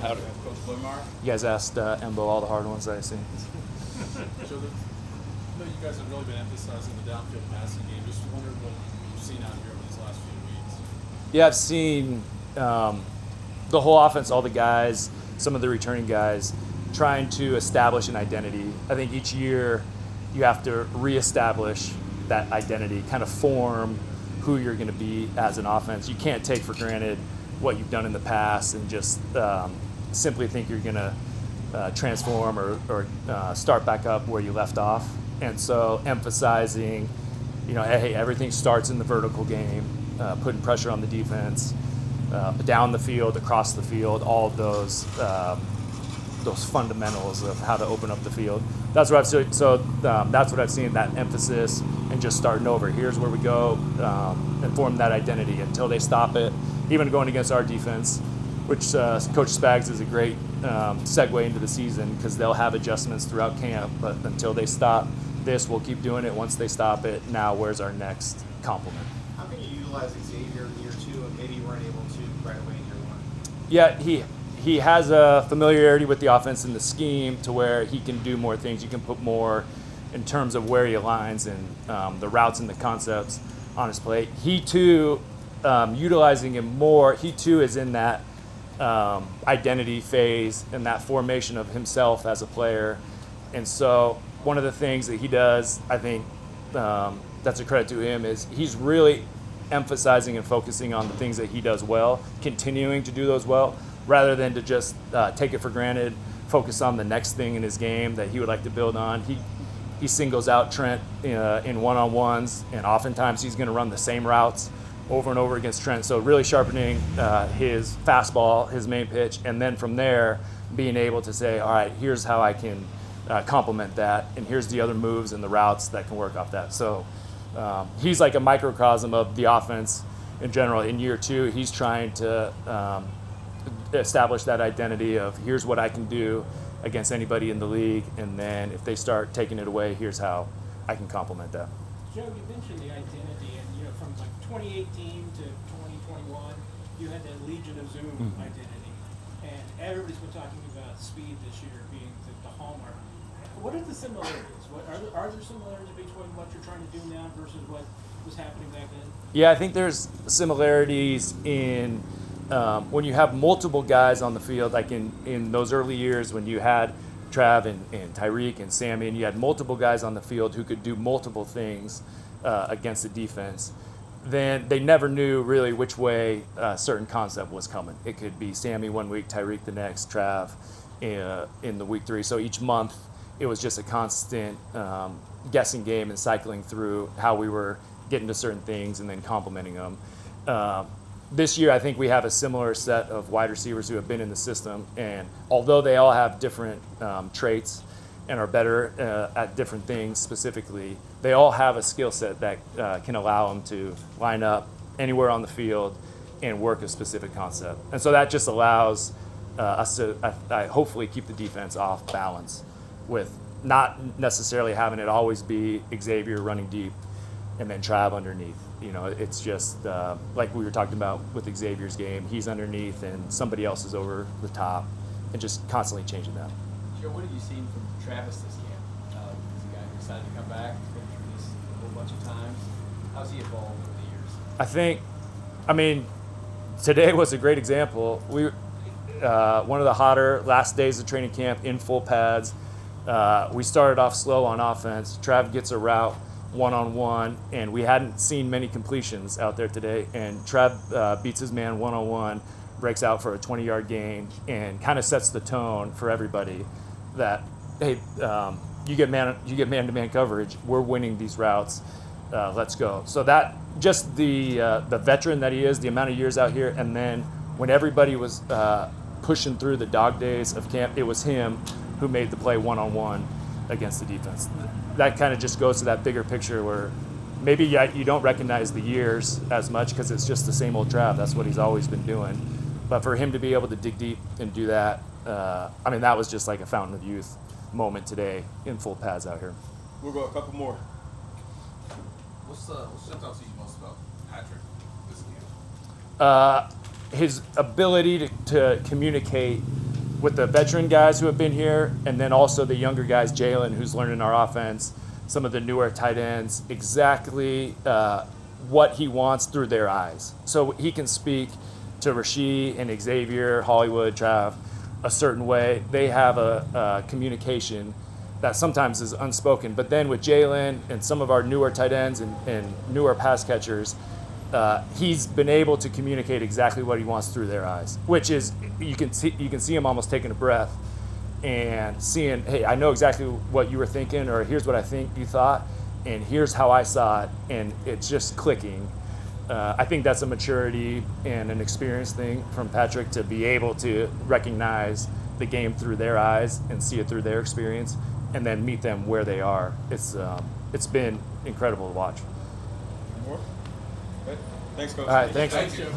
Howdy. Coach Bleymaier. You guys asked Embo all the hard ones, I see. So I know you guys have really been emphasizing the downfield passing game. Just wondered what you've seen out here over these last few weeks. Yeah, I've seen the whole offense, all the guys, some of the returning guys, trying to establish an identity. I think each year you have to reestablish that identity, kind of form who you're going to be as an offense. You can't take for granted what you've done in the past and just simply think you're going to transform or start back up where you left off. And so emphasizing, hey, everything starts in the vertical game, putting pressure on the defense, down the field, across the field, all of those fundamentals of how to open up the field. That's what I've seen. So that's what I've seen, that emphasis, and just starting over. Here's where we go, and form that identity until they stop it. Even going against our defense, which Coach Spags is a great segue into the season because they'll have adjustments throughout camp. But until they stop this, we'll keep doing it. Once they stop it, now where's our next complement? How can you utilize Xavier in year two and maybe you weren't able to right away in year one? Yeah, he has a familiarity with the offense and the scheme to where he can do more things. You can put more in terms of where he aligns and the routes and the concepts on his plate. He too, utilizing him more, he too is in that identity phase and that formation of himself as a player. And so one of the things that he does, I think that's a credit to him, is he's really emphasizing and focusing on the things that he does well, continuing to do those well, rather than to just take it for granted, focus on the next thing in his game that he would like to build on. He singles out Trent in one-on-ones, and oftentimes he's going to run the same routes over and over against Trent. So really sharpening his fastball, his main pitch, and then from there being able to say, all right, here's how I can complement that, and here's the other moves and the routes that can work off that. So he's like a microcosm of the offense in general. In year two, he's trying to establish that identity of here's what I can do against anybody in the league, and then if they start taking it away, here's how I can complement that. Joe, you mentioned the identity, and from like 2018 to 2021, you had that Legion of Zoom identity, and everybody's been talking about speed this year being the hallmark. What are the similarities? Are there similarities between what you're trying to do now versus what was happening back then? Yeah, I think there's similarities in when you have multiple guys on the field, like in those early years when you had Trav and Tyreek and Sammy, and you had multiple guys on the field who could do multiple things against the defense, then they never knew really which way a certain concept was coming. It could be Sammy one week, Tyreek the next, Trav in the week 3. So each month it was just a constant guessing game and cycling through how we were getting to certain things and then complementing them. This year, I think we have a similar set of wide receivers who have been in the system, and although they all have different traits and are better at different things specifically, they all have a skill set that can allow them to line up anywhere on the field and work a specific concept. And so that just allows us to hopefully keep the defense off balance with not necessarily having it always be Xavier running deep and then Trav underneath. It's just like we were talking about with Xavier's game. He's underneath and somebody else is over the top, and just constantly changing that. Joe, what have you seen from Travis this camp? He's a guy who decided to come back. He's been through this a whole bunch of times. How's he evolved over the years? Today was a great example. We one of the hotter last days of training camp in full pads. We started off slow on offense. Trav gets a route one-on-one, and we hadn't seen many completions out there today, and Trav beats his man one-on-one, breaks out for a 20-yard gain, and kind of sets the tone for everybody that, hey, you get man-to-man coverage, we're winning these routes, let's go. So that, just the veteran that he is, the amount of years out here, and then when everybody was pushing through the dog days of camp, it was him who made the play one-on-one against the defense. That kind of just goes to that bigger picture where maybe you don't recognize the years as much because it's just the same old Trav. That's what he's always been doing. But for him to be able to dig deep and do that, that was just like a fountain of youth moment today in full pads out here. We'll go a couple more. What's jumped out to you most about Patrick this game? His ability to communicate with the veteran guys who have been here, and then also the younger guys, Jalen, who's learning our offense, some of the newer tight ends, exactly what he wants through their eyes. So he can speak to Rasheed and Xavier, Hollywood, Trav, a certain way. They have a communication that sometimes is unspoken. But then with Jalen and some of our newer tight ends and newer pass catchers, he's been able to communicate exactly what he wants through their eyes, which is you can see him almost taking a breath and seeing, hey, I know exactly what you were thinking, or here's what I think you thought, and here's how I saw it, and it's just clicking. I think that's a maturity and an experience thing from Patrick to be able to recognize the game through their eyes and see it through their experience, and then meet them where they are. It's been incredible to watch. More? Good. Thanks, Coach. All right, thanks. Thanks, Joe.